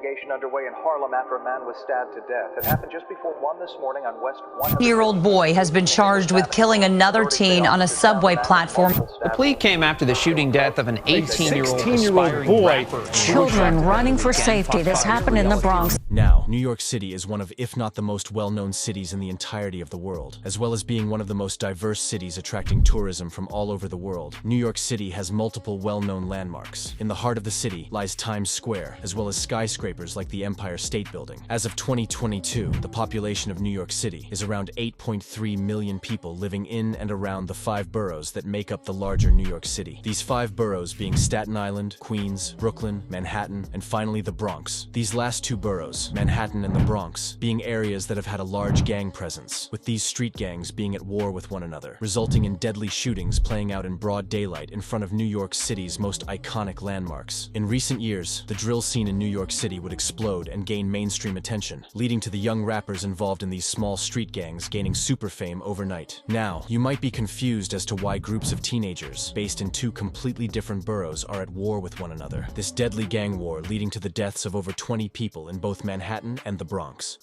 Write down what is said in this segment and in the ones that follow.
investigation underway in Harlem after a man was stabbed to death. It happened just before 1 this morning on West 100. Year-old boy has been charged with killing another teen on a subway platform. The plea came after the shooting death of an 18-year-old aspiring boy. rapper. Children running for safety. This happened in the Bronx. Now, New York City is one of, if not the most well-known cities in the entirety of the world, as well as being one of the most diverse cities attracting tourism from all over the world. New York City has multiple well-known landmarks. In the heart of the city lies Times Square, as well as skyscrapers like the Empire State Building. As of 2022, the population of New York City is around 8.3 million people living in and around the 5 boroughs that make up the larger New York City. These 5 boroughs being Staten Island, Queens, Brooklyn, Manhattan, and finally the Bronx. These last 2 boroughs, Manhattan and the Bronx, being areas that have had a large gang presence, with these street gangs being at war with one another, resulting in deadly shootings playing out in broad daylight in front of New York City's most iconic landmarks. In recent years, the drill scene in New York City would explode and gain mainstream attention, leading to the young rappers involved in these small street gangs gaining super fame overnight. Now, you might be confused as to why groups of teenagers, based in 2 completely different boroughs, are at war with one another. This deadly gang war leading to the deaths of over 20 people in both Manhattan and the Bronx.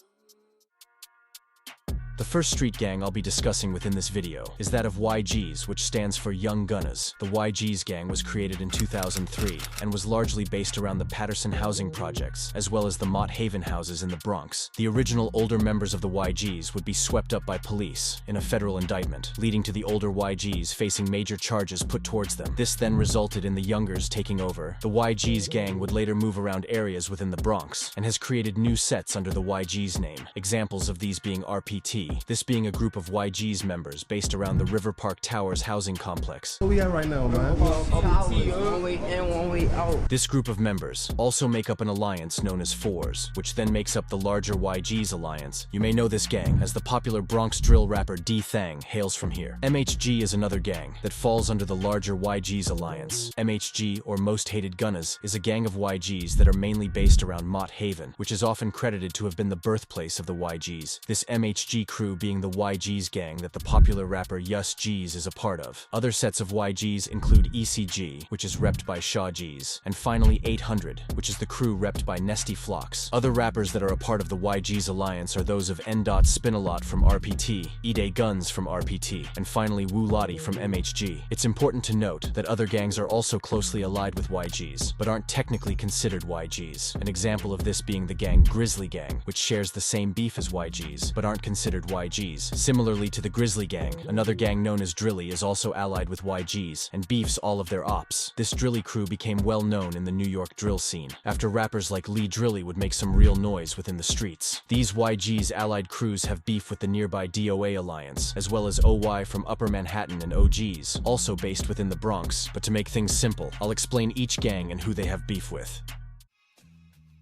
The first street gang I'll be discussing within this video is that of YGz, which stands for Young Gunnaz. The YGz gang was created in 2003 and was largely based around the Patterson housing projects, as well as the Mott Haven houses in the Bronx. The original older members of the YGz would be swept up by police in a federal indictment, leading to the older YGz facing major charges put towards them. This then resulted in the youngers taking over. The YGz gang would later move around areas within the Bronx and has created new sets under the YGz name. Examples of these being RPT, this being a group of YGz members based around the River Park Towers housing complex. Where we at right now, man? One way in, one way out. This group of members also make up an alliance known as Fours, which then makes up the larger YGz alliance. You may know this gang as the popular Bronx drill rapper Dthang hails from here. MHG is another gang that falls under the larger YGz alliance. MHG, or Most Hated Gunnaz, is a gang of YGz that are mainly based around Mott Haven, which is often credited to have been the birthplace of the YGz. This MHG crew being the YGz gang that the popular rapper YGz is a part of. Other sets of YGz include ECG, which is repped by YGz, and finally 800, which is the crew repped by Nesty Flocks. Other rappers that are a part of the YGz alliance are those of MDot EBK from RPT, Tako Gunz from RPT, and finally Woo Lotti from MHG. It's important to note that other gangs are also closely allied with YGz, but aren't technically considered YGz. An example of this being the gang Grizzly Gang, which shares the same beef as YGz, but aren't considered YGz. Similarly to the Grizzly Gang, another gang known as Drilly is also allied with YGz and beefs all of their ops. This Drilly crew became well known in the New York drill scene, after rappers like Lee Drilly would make some real noise within the streets. These YGz allied crews have beef with the nearby DOA alliance, as well as OY from Upper Manhattan and OGs, also based within the Bronx. But to make things simple, I'll explain each gang and who they have beef with.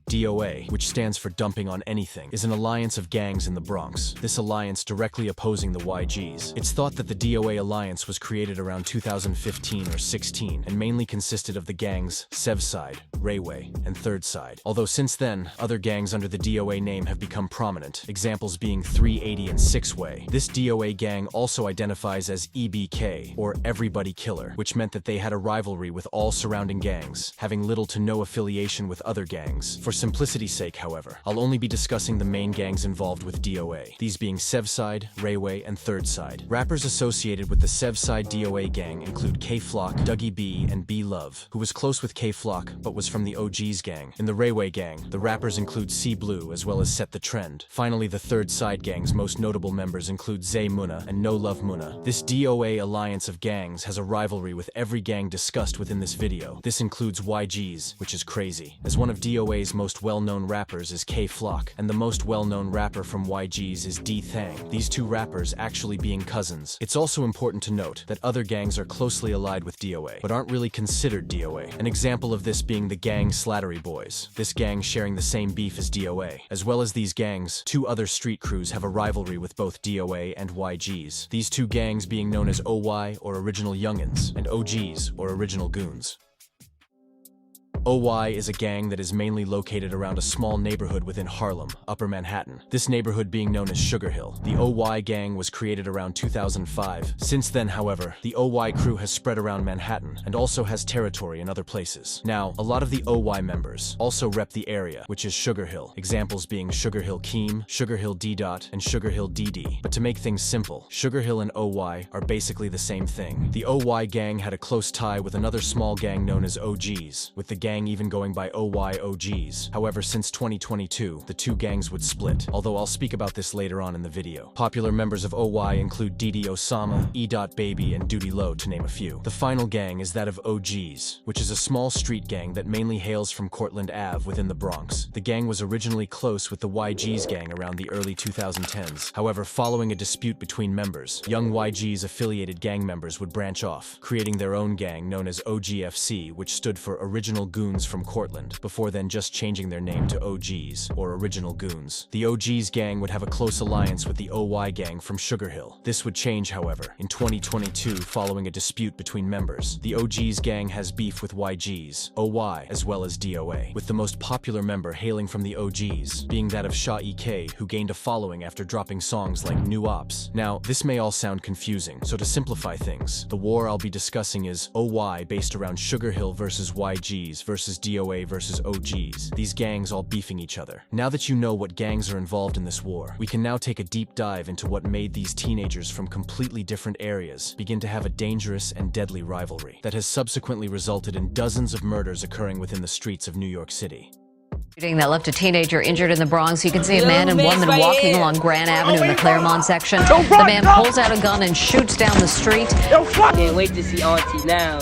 DOA, which stands for Dumping on Anything, is an alliance of gangs in the Bronx, this alliance directly opposing the YGz. It's thought that the DOA alliance was created around 2015 or 16 and mainly consisted of the gangs Sevside, Reyway, and Third Side. Although since then, other gangs under the DOA name have become prominent, examples being 380 and 6-Way. This DOA gang also identifies as EBK, or Everybody Killer, which meant that they had a rivalry with all surrounding gangs, having little to no affiliation with other gangs. For simplicity's sake, however, I'll only be discussing the main gangs involved with DOA, these being Sevside, Reyway, and Third Side. Rappers associated with the Sevside DOA gang include K-Flock, Dougie B, and BLovee, who was close with K-Flock but was from the OG's gang. In the Reyway gang, the rappers include C-Blue as well as Set the Trend. Finally, the Third Side gang's most notable members include Zay Munna and No Love Munna. This DOA alliance of gangs has a rivalry with every gang discussed within this video. This includes YGz, which is crazy, as one of DOA's most well-known rappers is K-Flock, and the most well-known rapper from YGz is Dthang, these two rappers actually being cousins. It's also important to note that other gangs are closely allied with DOA, but aren't really considered DOA. An example of this being the gang Slattery Boys, this gang sharing the same beef as DOA. As well as these gangs, 2 other street crews have a rivalry with both DOA and YGz, these 2 gangs being known as OY, or Original Youngins, and OGs, or Original Goons. OY is a gang that is mainly located around a small neighborhood within Harlem, Upper Manhattan. This neighborhood being known as Sugarhill. The OY gang was created around 2005. Since then, however, the OY crew has spread around Manhattan and also has territory in other places. Now, a lot of the OY members also rep the area, which is Sugarhill. Examples being Sugarhill Keem, Sugarhill DDot, and Sugarhill DD. But to make things simple, Sugarhill and OY are basically the same thing. The OY gang had a close tie with another small gang known as YGz, with the gang even going by OY OGs. However, since 2022, the two gangs would split, although I'll speak about this later on in the video. Popular members of OY include DD Osama, MDot EBK, and Delilah, to name a few. The final gang is that of YGz, which is a small street gang that mainly hails from Cortlandt Ave within the Bronx. The gang was originally close with the YGz gang around the early 2010s. However, following a dispute between members, young YGz affiliated gang members would branch off, creating their own gang known as OGFC, which stood for Original Goons from Cortlandt, before then just changing their name to OGs, or Original Goons. The OGs gang would have a close alliance with the OY gang from Sugarhill. This would change, however, in 2022 following a dispute between members. The OGs gang has beef with YGz, OY, as well as DOA, with the most popular member hailing from the OGs, being that of C-Hii, who gained a following after dropping songs like New Ops. Now, this may all sound confusing, so to simplify things, the war I'll be discussing is OY based around Sugarhill versus YGz versus DOA versus OGs, these gangs all beefing each other. Now that you know what gangs are involved in this war, we can now take a deep dive into what made these teenagers from completely different areas begin to have a dangerous and deadly rivalry that has subsequently resulted in dozens of murders occurring within the streets of New York City. Shooting that left a teenager injured in the Bronx. You can see a man and woman walking along Grand Avenue in the Claremont section. The man pulls out a gun and shoots down the street. Can't wait to see Auntie now.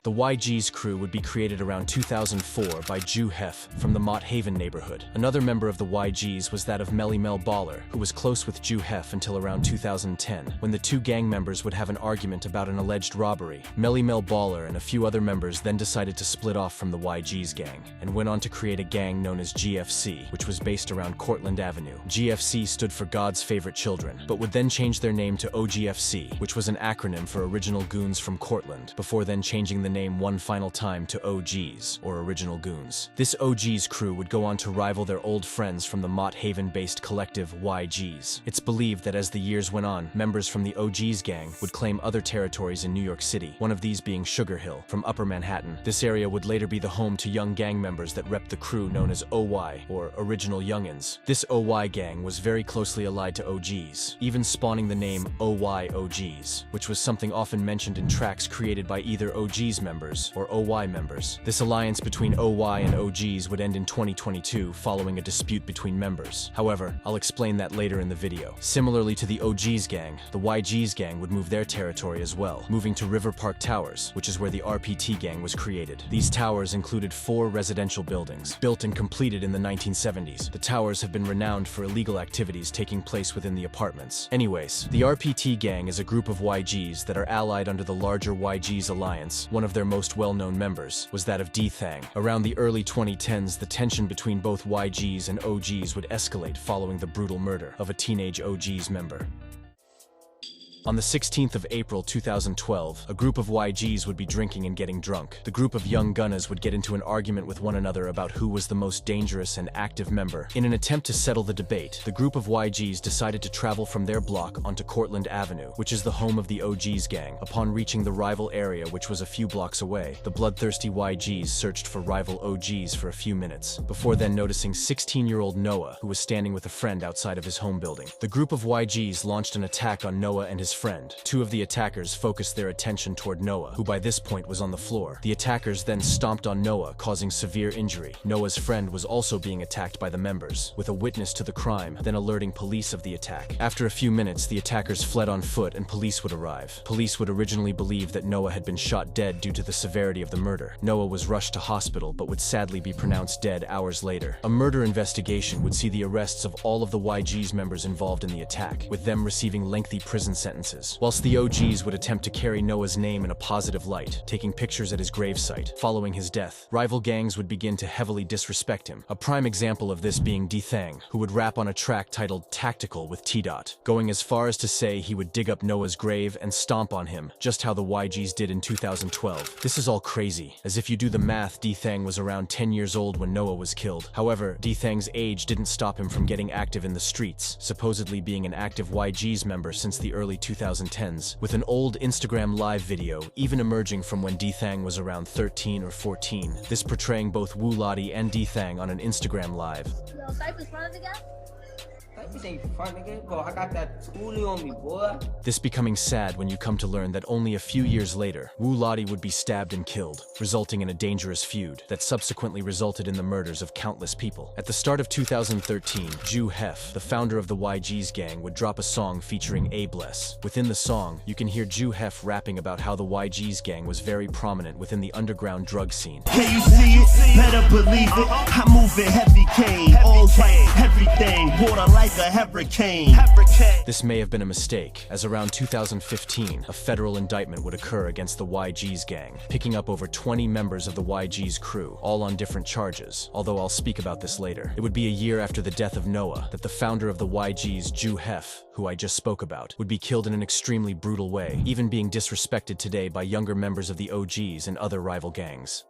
The YGz crew would be created around 2004 by Juu Heff from the Mott Haven neighborhood. Another member of the YGz was that of Melly Mel Baller, who was close with Juu Heff until around 2010, when the two gang members would have an argument about an alleged robbery. Melly Mel Baller and a few other members then decided to split off from the YGz gang, and went on to create a gang known as GFC, which was based around Cortlandt Avenue. GFC stood for God's Favorite Children, but would then change their name to OGFC, which was an acronym for Original Goons from Cortlandt, before then changing the name one final time to OGs, or Original Goons. This OGs crew would go on to rival their old friends from the Mott Haven-based collective YGz. It's believed that as the years went on, members from the OGs gang would claim other territories in New York City, one of these being Sugarhill, from Upper Manhattan. This area would later be the home to young gang members that repped the crew known as OY, or Original Youngins. This OY gang was very closely allied to OGs, even spawning the name OY OGs, which was something often mentioned in tracks created by either OGs members or OY members. This alliance between OY and OGs would end in 2022 following a dispute between members. However, I'll explain that later in the video. Similarly to the OGs gang, the YGs gang would move their territory as well, moving to River Park Towers, which is where the RPT gang was created. These towers included 4 residential buildings, built and completed in the 1970s. The towers have been renowned for illegal activities taking place within the apartments. Anyways, the RPT gang is a group of YGs that are allied under the larger YGs alliance. One of their most well-known members was that of Dthang. Around the early 2010s, the tension between both YGs and OGs would escalate following the brutal murder of a teenage OGs member. On the 16th of April 2012, a group of YGs would be drinking and getting drunk. The group of young Gunnaz would get into an argument with one another about who was the most dangerous and active member. In an attempt to settle the debate, the group of YGs decided to travel from their block onto Cortlandt Avenue, which is the home of the OGs gang. Upon reaching the rival area, which was a few blocks away, the bloodthirsty YGs searched for rival OGs for a few minutes, before then noticing 16-year-old Noah, who was standing with a friend outside of his home building. The group of YGs launched an attack on Noah and his friend. 2 of the attackers focused their attention toward Noah, who by this point was on the floor. The attackers then stomped on Noah, causing severe injury. Noah's friend was also being attacked by the members, with a witness to the crime then alerting police of the attack. After a few minutes, the attackers fled on foot and police would arrive. Police would originally believe that Noah had been shot dead due to the severity of the murder. Noah was rushed to hospital but would sadly be pronounced dead hours later. A murder investigation would see the arrests of all of the YG's members involved in the attack, with them receiving lengthy prison sentences sentences, whilst the OGs would attempt to carry Noah's name in a positive light, taking pictures at his gravesite. Following his death, rival gangs would begin to heavily disrespect him. A prime example of this being Dthang, who would rap on a track titled Tactical with T-Dot, going as far as to say he would dig up Noah's grave and stomp on him, just how the YGs did in 2012. This is all crazy, as if you do the math, Dthang was around 10 years old when Noah was killed. However, Dthang's age didn't stop him from getting active in the streets, supposedly being an active YGs member since the early 2010s, with an old Instagram live video even emerging from when Dthang was around 13 or 14, this portraying both Woo Lotti and Dthang on an Instagram live. Yo, Cypher's front again? Cypher's ain't front again? Bro, I got that toolie on me, boy. This becoming sad when you come to learn that only a few years later, Woo Lotti would be stabbed and killed, resulting in a dangerous feud that subsequently resulted in the murders of countless people. At the start of 2013, Juu Heff, the founder of the YGs gang, would drop a song featuring A-Bless. Within the song, you can hear Juu Heff rapping about how the YGs gang was very prominent within the underground drug scene. Can you see it? Better believe it. I'm moving heavy cane, all white, everything, water like a hurricane. This may have been a mistake, as around 2015, a federal indictment would occur against the YGs gang, picking up over 20 members of the YGs crew, all on different charges, although I'll speak about this later. It would be a year after the death of Noah that the founder of the YGs, Juu Heff, who I just spoke about, would be killed in an extremely brutal way, even being disrespected today by younger members of the OGs and other rival gangs.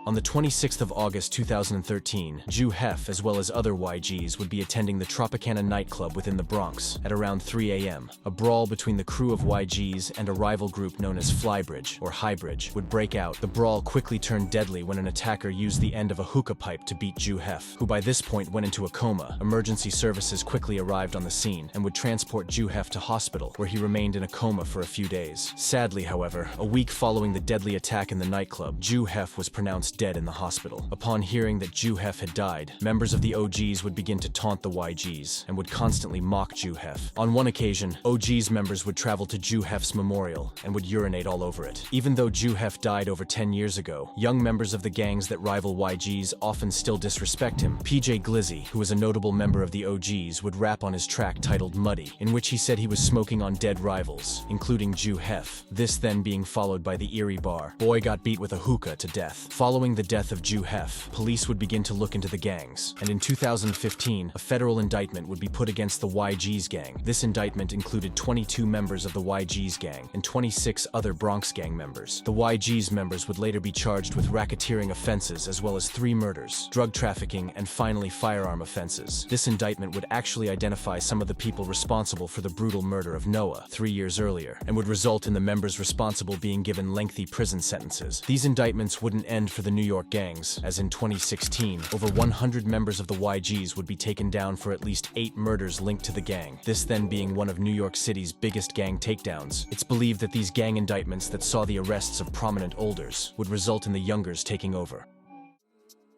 On the 26th of August 2013, Juu Heff as well as other YGs would be attending the Tropicana nightclub within the Bronx at around 3 a.m. A brawl between the crew of YGs and a rival group known as Flybridge, or Highbridge, would break out. The brawl quickly turned deadly when an attacker used the end of a hookah pipe to beat Juu Heff, who by this point went into a coma. Emergency services quickly arrived on the scene and would transport Juu Heff to hospital, where he remained in a coma for a few days. Sadly, however, a week following the deadly attack in the nightclub, Juu Heff was pronounced dead in the hospital. Upon hearing that Juu Heff had died, members of the OGs would begin to taunt the YGs and would constantly mock Juu Heff. On one occasion, OGs members would travel to Juu Heff's memorial and would urinate all over it. Even though Juu Heff died over 10 years ago, young members of the gangs that rival YGs often still disrespect him. PJ Glizzy, who was a notable member of the OGs, would rap on his track titled Muddy, in which he said he was smoking on dead rivals, including Juu Heff. This then being followed by the eerie bar, "Boy got beat with a hookah to death." Following the death of Juu Heff, police would begin to look into the gangs, and in 2015, a federal indictment would be put against the YGs gang. This indictment included 22 members of the YGs gang and 26 other Bronx gang members. The YGs members would later be charged with racketeering offenses as well as 3 murders, drug trafficking, and finally firearm offenses. This indictment would actually identify some of the people responsible for the brutal murder of Noah 3 years earlier, and would result in the members responsible being given lengthy prison sentences. These indictments wouldn't end for the New York gangs, as in 2016, over 100 members of the YGs would be taken down for at least 8 murders linked to the gang, this then being one of New York City's biggest gang takedowns. It's believed that these gang indictments that saw the arrests of prominent olders would result in the youngers taking over.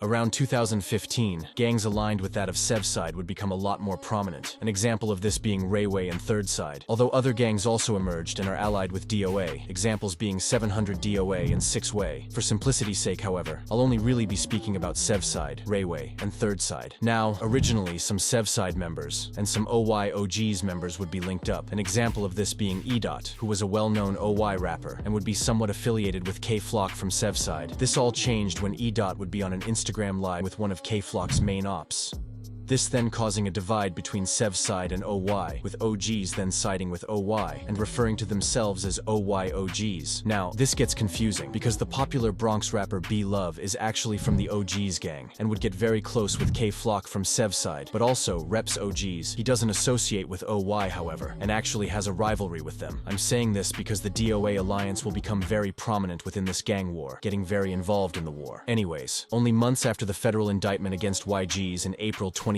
Around 2015, gangs aligned with that of Sevside would become a lot more prominent, an example of this being Reyway and Thirdside, although other gangs also emerged and are allied with DOA, examples being 700 DOA and 6-Way. For simplicity's sake, however, I'll only really be speaking about Sevside, Reyway, and Thirdside. Now, originally, some Sevside members and some OY OGs members would be linked up, an example of this being MDot, who was a well-known OY rapper and would be somewhat affiliated with Flock from Sevside. This all changed when MDot would be on an Instagram Live with one of Flock's main ops. This then causing a divide between Sevside and OY, with OGs then siding with OY and referring to themselves as OY OGs. Now, this gets confusing because the popular Bronx rapper BLovee is actually from the OGs gang and would get very close with Flock from Sevside, but also reps OGs. He doesn't associate with OY, however, and actually has a rivalry with them. I'm saying this because the DOA alliance will become very prominent within this gang war, getting very involved in the war. Anyways, only months after the federal indictment against YGs in April 2016,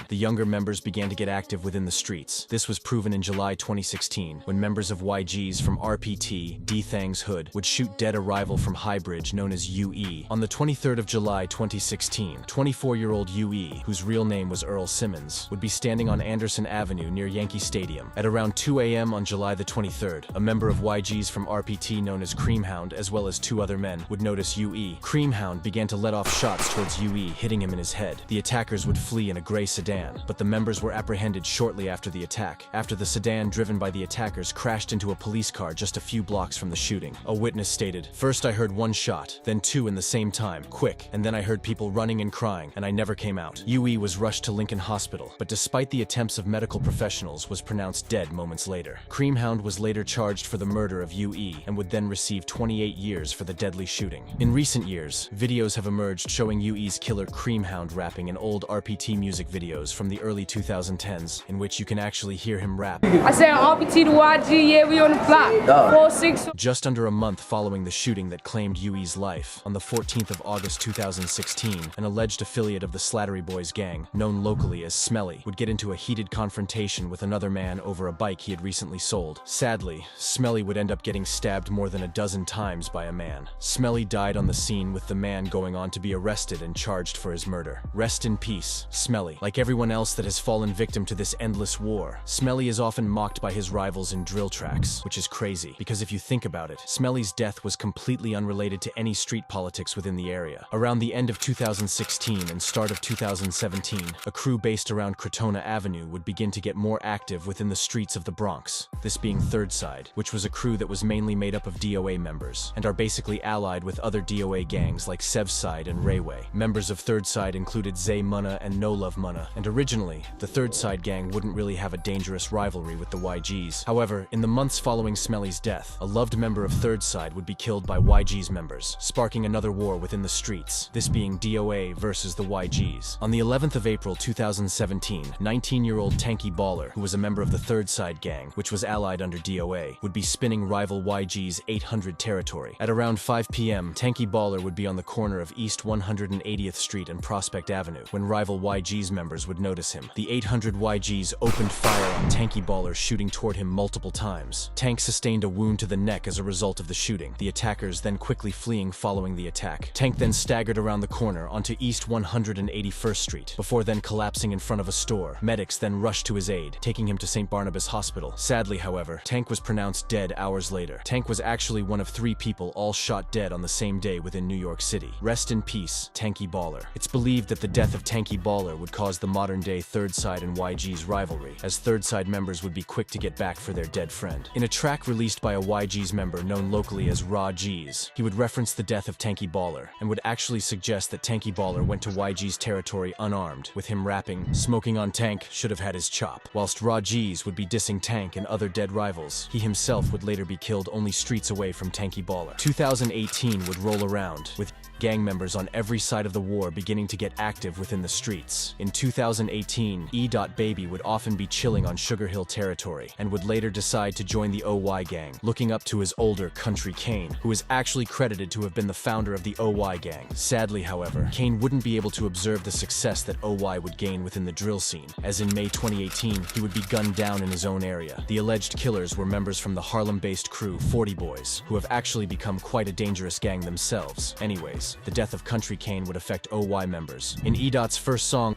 the younger members began to get active within the streets. This was proven in July 2016, when members of YGs from RPT, Dthang's hood, would shoot dead a rival from Highbridge known as UE. On the 23rd of July 2016, 24-year-old UE, whose real name was Earl Simmons, would be standing on Anderson Avenue near Yankee Stadium. At around 2 a.m. on July the 23rd, a member of YGs from RPT known as Creamhound, as well as 2 other men, would notice UE. Creamhound began to let off shots towards UE, hitting him in his head. The attackers would flee flee in a gray sedan, but the members were apprehended shortly after the attack, after the sedan driven by the attackers crashed into a police car just a few blocks from the shooting. A witness stated, "First I heard one shot, then two in the same time, quick, and then I heard people running and crying, and I never came out." UE was rushed to Lincoln Hospital, but despite the attempts of medical professionals, was pronounced dead moments later. Creamhound was later charged for the murder of UE and would then receive 28 years for the deadly shooting. In recent years, videos have emerged showing UE's killer Creamhound rapping in old RPT music videos from the early 2010s, in which you can actually hear him rap. I said RPT to YG, yeah, we on the block. 4-6. Just under a month following the shooting that claimed UE's life, on the 14th of August 2016, an alleged affiliate of the Slattery Boys gang, known locally as Smelly, would get into a heated confrontation with another man over a bike he had recently sold. Sadly, Smelly would end up getting stabbed more than a dozen times by a man. Smelly died on the scene, with the man going on to be arrested and charged for his murder. Rest in peace, Smelly. Like everyone else that has fallen victim to this endless war, Smelly is often mocked by his rivals in drill tracks, which is crazy, because if you think about it, Smelly's death was completely unrelated to any street politics within the area. Around the end of 2016 and start of 2017, a crew based around Crotona Avenue would begin to get more active within the streets of the Bronx, this being Thirdside, which was a crew that was mainly made up of DOA members, and are basically allied with other DOA gangs like Sevside and Reyway. Members of Thirdside included Zay Munna and No Love Munna, and originally, the Thirdside gang wouldn't really have a dangerous rivalry with the YGz. However, in the months following Smelly's death, a loved member of Thirdside would be killed by YGz members, sparking another war within the streets, this being DOA versus the YGz. On the 11th of April 2017, 19-year-old Tanky Baller, who was a member of the Thirdside gang, which was allied under DOA, would be spinning rival YG's 800 territory. At around 5 p.m., Tanky Baller would be on the corner of East 180th Street and Prospect Avenue when rival YG's members would notice him. The 800 YGs opened fire on Tanky Baller, shooting toward him multiple times. Tank sustained a wound to the neck as a result of the shooting, the attackers then quickly fleeing following the attack. Tank then staggered around the corner onto East 181st Street, before then collapsing in front of a store. Medics then rushed to his aid, taking him to St. Barnabas Hospital. Sadly, however, Tank was pronounced dead hours later. Tank was actually one of 3 people all shot dead on the same day within New York City. Rest in peace, Tanky Baller. It's believed that the death of Tanky Baller would cause the modern-day Thirdside and YG's rivalry, as Thirdside members would be quick to get back for their dead friend. In a track released by a YG's member known locally as Rah Gz, he would reference the death of Tanky Baller, and would actually suggest that Tanky Baller went to YG's territory unarmed, with him rapping, "Smoking on Tank, should have had his chop." Whilst Rah Gz would be dissing Tank and other dead rivals, he himself would later be killed only streets away from Tanky Baller. 2018 would roll around, with gang members on every side of the war beginning to get active within the streets. In 2018, MDot EBK would often be chilling on Sugarhill territory, and would later decide to join the OY gang, looking up to his older country Kane, who is actually credited to have been the founder of the OY gang. Sadly, however, Kane wouldn't be able to observe the success that OY would gain within the drill scene, as in May 2018, he would be gunned down in his own area. The alleged killers were members from the Harlem-based crew 40 Boys, who have actually become quite a dangerous gang themselves. Anyways, the death of Country Kane would affect OY members. In MDot's first song,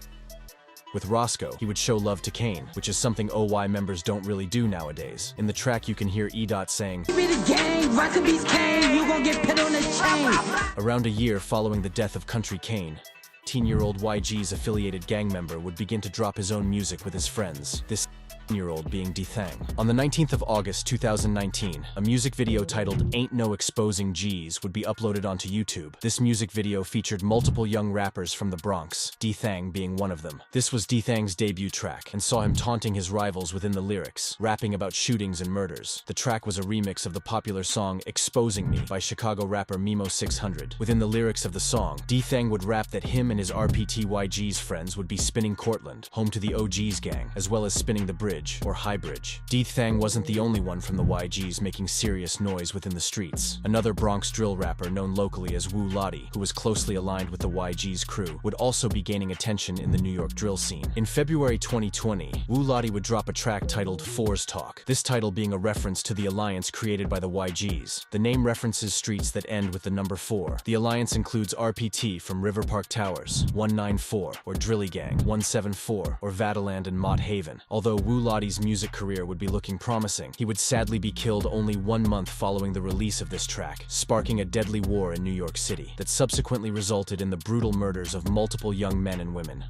with Roscoe, he would show love to Kane, which is something OY members don't really do nowadays. In the track, you can hear MDot saying, around a year following the death of Country Kane, 18-year-old YG's affiliated gang member would begin to drop his own music with his friends, this 18-year-old being Dthang. On the 19th of August 2019, a music video titled Ain't No Exposing G's would be uploaded onto YouTube. This music video featured multiple young rappers from the Bronx, Dthang being one of them. This was Dthang's debut track, and saw him taunting his rivals within the lyrics, rapping about shootings and murders. The track was a remix of the popular song Exposing Me by Chicago rapper Memo 600. Within the lyrics of the song, Dthang would rap that him and his RPT YG's friends would be spinning Cortland, home to the OG's gang, as well as spinning the bridge, or Highbridge. Dthang wasn't the only one from the YG's making serious noise within the streets. Another Bronx drill rapper known locally as Woo Lotti, who was closely aligned with the YG's crew, would also be gaining attention in the New York drill scene. In February 2020, Woo Lotti would drop a track titled Fours Talk, this title being a reference to the alliance created by the YG's. The name references streets that end with the number 4. The alliance includes RPT from River Park Towers, 194, or Drilly Gang, 174, or Vatoland and Mott Haven. Although Woo Lotti's music career would be looking promising, he would sadly be killed only 1 month following the release of this track, sparking a deadly war in New York City that subsequently resulted in the brutal murders of multiple young men and women.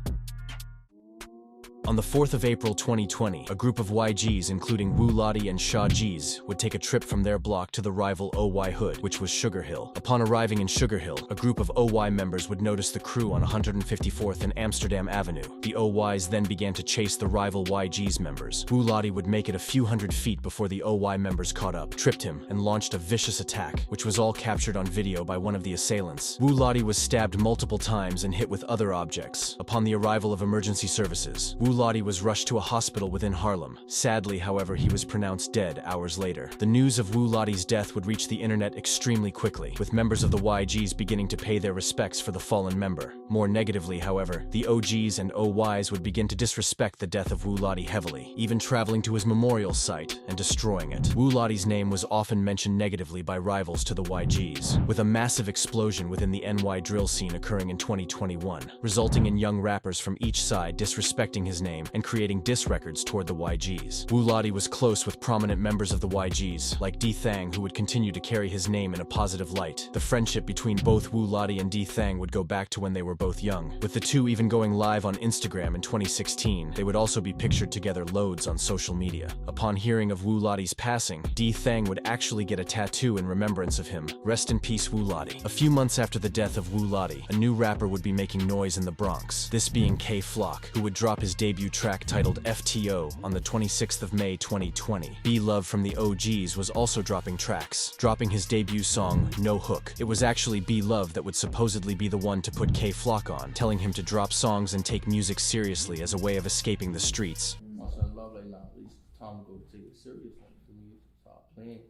On the 4th of April 2020, a group of YGs including Woo Lotti and Rah Gz would take a trip from their block to the rival OY hood, which was Sugarhill. Upon arriving in Sugarhill, a group of OY members would notice the crew on 154th and Amsterdam Avenue. The OYs then began to chase the rival YGs members. Woo Lotti would make it a few hundred feet before the OY members caught up, tripped him, and launched a vicious attack, which was all captured on video by one of the assailants. Woo Lotti was stabbed multiple times and hit with other objects. Upon the arrival of emergency services, Woo Lotti was rushed to a hospital within Harlem. Sadly, however, he was pronounced dead hours later. The news of Woo Lotti's death would reach the internet extremely quickly, with members of the YGs beginning to pay their respects for the fallen member. More negatively, however, the OGs and OYs would begin to disrespect the death of Woo Lotti heavily, even traveling to his memorial site and destroying it. Woo Lotti's name was often mentioned negatively by rivals to the YGs, with a massive explosion within the NY drill scene occurring in 2021, resulting in young rappers from each side disrespecting his name and creating diss records toward the YGs. Woo Lotti was close with prominent members of the YGs, like Dthang, who would continue to carry his name in a positive light. The friendship between both Woo Lotti and Dthang would go back to when they were both young, with the two even going live on Instagram in 2016. They would also be pictured together loads on social media. Upon hearing of Woo Lotti's passing, Dthang would actually get a tattoo in remembrance of him. Rest in peace, Woo Lotti. A few months after the death of Woo Lotti, a new rapper would be making noise in the Bronx, this being Flock, who would drop his debut track titled FTO on the 26th of May 2020. BLovee from the OGs was also dropping tracks, dropping his debut song, No Hook. It was actually BLovee that would supposedly be the one to put Flock on, telling him to drop songs and take music seriously as a way of escaping the streets. My son Love like, nah, at least time to go take it serious, like, for me, start playing.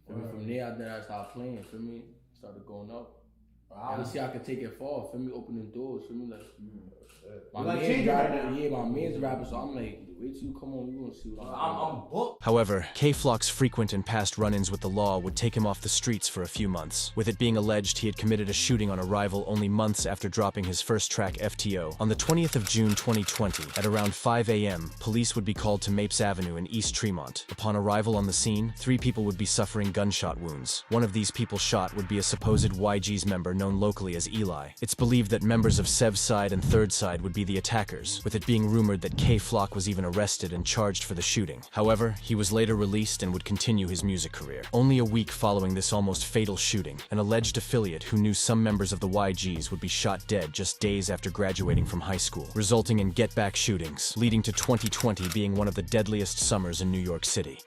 From there, then I started playing, for me, started going up. I see I could take it far, for me, opening doors, for me, like, my man's rapping, so I'm like, wait till you come on, you gonna see what I'm booked. However, Flock's frequent and past run-ins with the law would take him off the streets for a few months, with it being alleged he had committed a shooting on a rival only months after dropping his first track FTO. On the 20th of June 2020, at around 5 a.m., police would be called to Mapes Avenue in East Tremont. Upon arrival on the scene, 3 people would be suffering gunshot wounds. One of these people shot would be a supposed YG's member known locally as Eli. It's believed that members of Sevside and Third Side would be the attackers, with it being rumored that Flock was even arrested and charged for the shooting. However, he was later released and would continue his music career. Only a week following this almost fatal shooting, an alleged affiliate who knew some members of the YGs would be shot dead just days after graduating from high school, resulting in get-back shootings, leading to 2020 being one of the deadliest summers in New York City.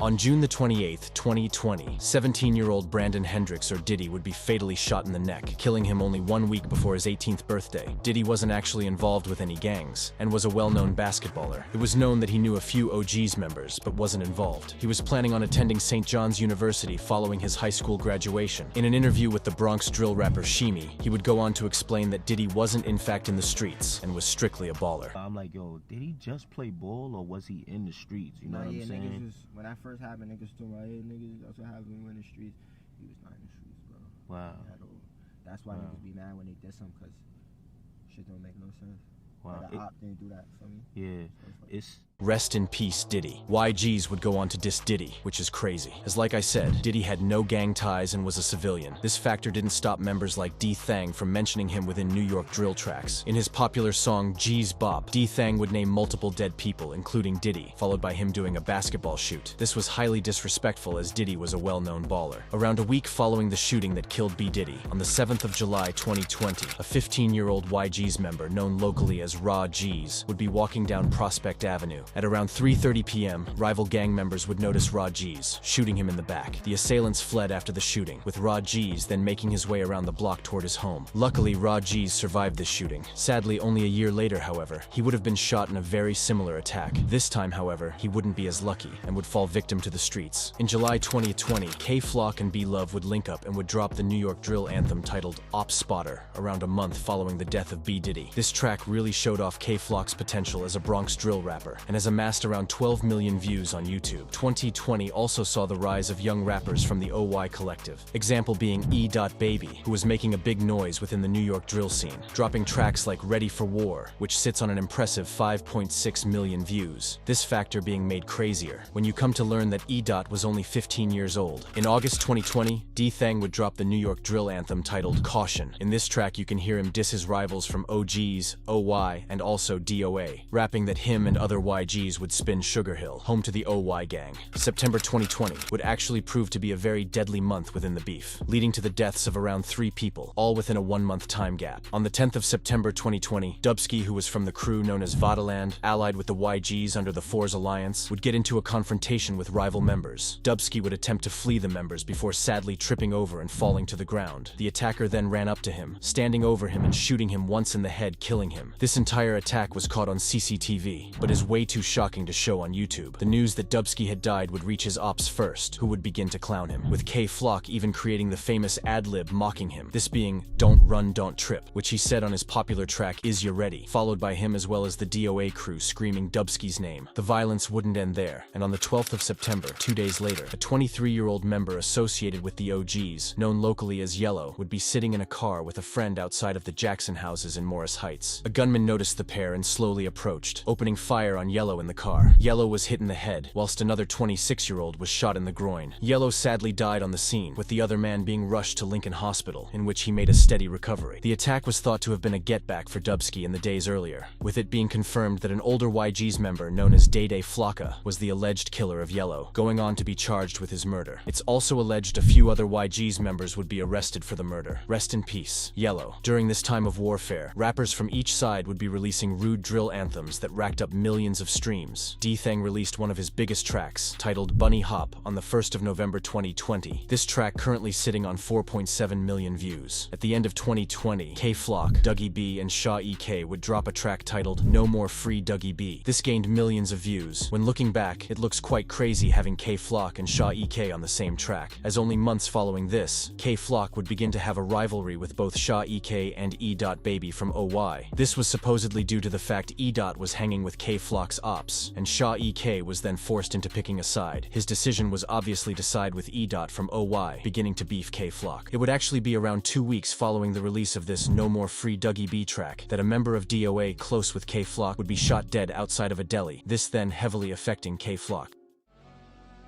On June the 28th, 2020, 17-year-old Brandon Hendricks, or Diddy, would be fatally shot in the neck, killing him only 1 week before his 18th birthday. Diddy wasn't actually involved with any gangs, and was a well-known basketballer. It was known that he knew a few OGs members, but wasn't involved. He was planning on attending St. John's University following his high school graduation. In an interview with the Bronx drill rapper C-Hii, he would go on to explain that Diddy wasn't in fact in the streets, and was strictly a baller. I'm like, yo, did he just play ball, or was he in the streets? You know what I'm saying? When that first happened, niggas told my hey, niggas, that's what happened when we were in the streets. He was not in the streets, bro. Wow. That's why niggas be mad when they diss him, because shit don't make no sense. Wow. Like the op didn't do that for me. Yeah. It's Rest in peace, Diddy. YGs would go on to diss Diddy, which is crazy. As like I said, Diddy had no gang ties and was a civilian. This factor didn't stop members like Dthang from mentioning him within New York drill tracks. In his popular song YGz Bop, Dthang would name multiple dead people, including Diddy, followed by him doing a basketball shoot. This was highly disrespectful as Diddy was a well-known baller. Around a week following the shooting that killed BDiddy, on the 7th of July 2020, a 15-year-old YGs member known locally as Rah Gz would be walking down Prospect Avenue. At around 3:30 p.m., rival gang members would notice Rah Gz, shooting him in the back. The assailants fled after the shooting, with Rah Gz then making his way around the block toward his home. Luckily, Rah Gz survived this shooting. Sadly, only a year later, however, he would have been shot in a very similar attack. This time, however, he wouldn't be as lucky and would fall victim to the streets. In July 2020, Flock and BLovee would link up and would drop the New York drill anthem titled Op Spotter around a month following the death of BDiddy. This track really showed off Flock's potential as a Bronx drill rapper, and as has amassed around 12 million views on YouTube. 2020 also saw the rise of young rappers from the OY collective. Example being MDot EBK, who was making a big noise within the New York drill scene, dropping tracks like Ready for War, which sits on an impressive 5.6 million views. This factor being made crazier when you come to learn that MDot was only 15 years old. In August 2020, Dthang would drop the New York drill anthem titled Caution. In this track you can hear him diss his rivals from OGs, OY, and also DOA, rapping that him and other YGs would spin Sugarhill, home to the OY gang. September 2020 would actually prove to be a very deadly month within the beef, leading to the deaths of around 3 people, all within a 1-month time gap. On the 10th of September 2020, Dubski, who was from the crew known as Vatoland, allied with the YGs under the Fours Alliance, would get into a confrontation with rival members. Dubski would attempt to flee the members before sadly tripping over and falling to the ground. The attacker then ran up to him, standing over him and shooting him once in the head, killing him. This entire attack was caught on CCTV, but is way too shocking to show on YouTube. The news that Dubski had died would reach his ops first, who would begin to clown him, with Flock even creating the famous ad-lib mocking him, this being "Don't run, don't trip," which he said on his popular track Is Ya Ready, followed by him as well as the DOA crew screaming Dubski's name. The violence wouldn't end there, and on the 12th of September, 2 days later, a 23-year-old member associated with the OGs, known locally as Yellow, would be sitting in a car with a friend outside of the Jackson houses in Morris Heights. A gunman noticed the pair and slowly approached, opening fire on Yellow in the car. Yellow was hit in the head, whilst another 26-year-old was shot in the groin. Yellow sadly died on the scene, with the other man being rushed to Lincoln Hospital, in which he made a steady recovery. The attack was thought to have been a get-back for Dubski in the days earlier, with it being confirmed that an older YG's member known as Flocka was the alleged killer of Yellow, going on to be charged with his murder. It's also alleged a few other YG's members would be arrested for the murder. Rest in peace, Yellow. During this time of warfare, rappers from each side would be releasing rude drill anthems that racked up millions of streams. Dthang released one of his biggest tracks, titled Bunny Hop, on the 1st of November 2020. This track currently sitting on 4.7 million views. At the end of 2020, Flock, Dougie B, and Sha-E-K would drop a track titled No More Free Dougie B. This gained millions of views. When looking back, it looks quite crazy having Flock and Sha-E-K on the same track, as only months following this, Flock would begin to have a rivalry with both Sha-E-K and MDot EBK from OY. This was supposedly due to the fact MDot was hanging with Flock's ops, and Sha-E-K was then forced into picking a side. His decision was obviously to side with MDot from OY, beginning to beef Flock. It would actually be around 2 weeks following the release of this No More Free Dougie B track that a member of DOA close with Flock would be shot dead outside of a deli, this then heavily affecting Flock.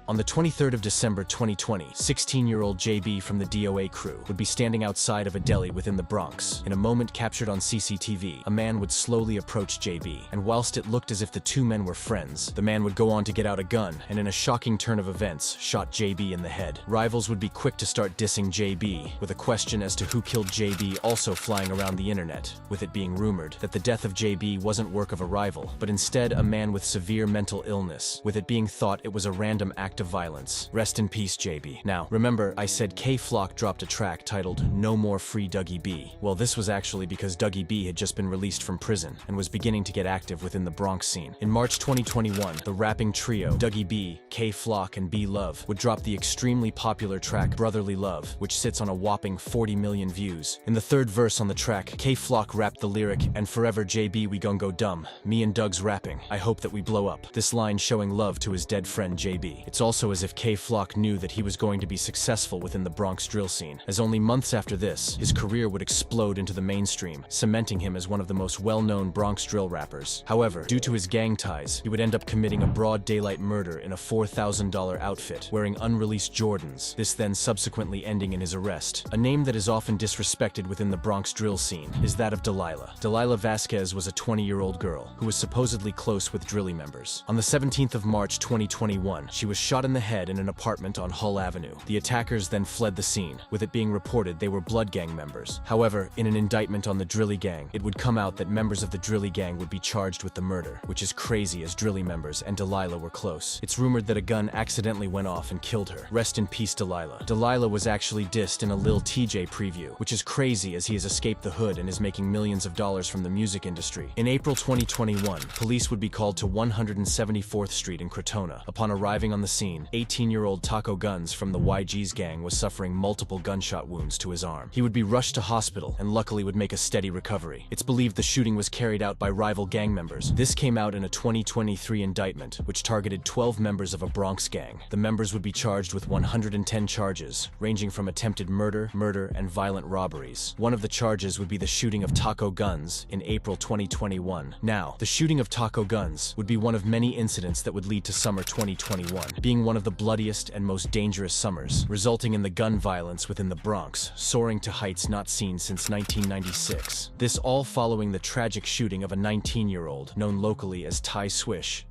On the 23rd of December 2020, 16-year-old JB from the DOA crew would be standing outside of a deli within the Bronx. In a moment captured on CCTV, a man would slowly approach JB, and whilst it looked as if the two men were friends, the man would go on to get out a gun, and in a shocking turn of events, shot JB in the head. Rivals would be quick to start dissing JB, with a question as to who killed JB also flying around the internet, with it being rumored that the death of JB wasn't work of a rival, but instead a man with severe mental illness, with it being thought it was a random act of violence. Rest in peace, JB. Now, remember, I said Flock dropped a track titled No More Free Dougie B. Well, this was actually because Dougie B had just been released from prison and was beginning to get active within the Bronx scene. In March 2021, the rapping trio Dougie B, Flock, and BLovee would drop the extremely popular track Brotherly Love, which sits on a whopping 40 million views. In the third verse on the track, Flock rapped the lyric, "And forever JB we gon' go dumb. Me and Doug's rapping. I hope that we blow up." This line showing love to his dead friend JB. It's also as if Flock knew that he was going to be successful within the Bronx drill scene, as only months after this, his career would explode into the mainstream, cementing him as one of the most well-known Bronx drill rappers. However, due to his gang ties, he would end up committing a broad daylight murder in a $4,000 outfit, wearing unreleased Jordans, this then subsequently ending in his arrest. A name that is often disrespected within the Bronx drill scene is that of Delilah. Delilah Vasquez was a 20-year-old girl who was supposedly close with Drilly members. On the 17th of March 2021, she was shot in the head in an apartment on Hull Avenue. The attackers then fled the scene, with it being reported they were Blood Gang members. However, in an indictment on the Drilly Gang, it would come out that members of the Drilly Gang would be charged with the murder, which is crazy as Drilly members and Delilah were close. It's rumored that a gun accidentally went off and killed her. Rest in peace, Delilah. Delilah was actually dissed in a Lil TJ preview, which is crazy as he has escaped the hood and is making millions of dollars from the music industry. In April 2021, police would be called to 174th Street in Crotona. Upon arriving on the scene, scene, 18-year-old Tako Gunz from the YGz gang was suffering multiple gunshot wounds to his arm. He would be rushed to hospital and luckily would make a steady recovery. It's believed the shooting was carried out by rival gang members. This came out in a 2023 indictment, which targeted 12 members of a Bronx gang. The members would be charged with 110 charges, ranging from attempted murder, and violent robberies. One of the charges would be the shooting of Tako Gunz in April 2021. Now, the shooting of Tako Gunz would be one of many incidents that would lead to summer 2021, being one of the bloodiest and most dangerous summers, resulting in the gun violence within the Bronx, soaring to heights not seen since 1996. This all following the tragic shooting of a 19-year-old, known locally as Ty Swish.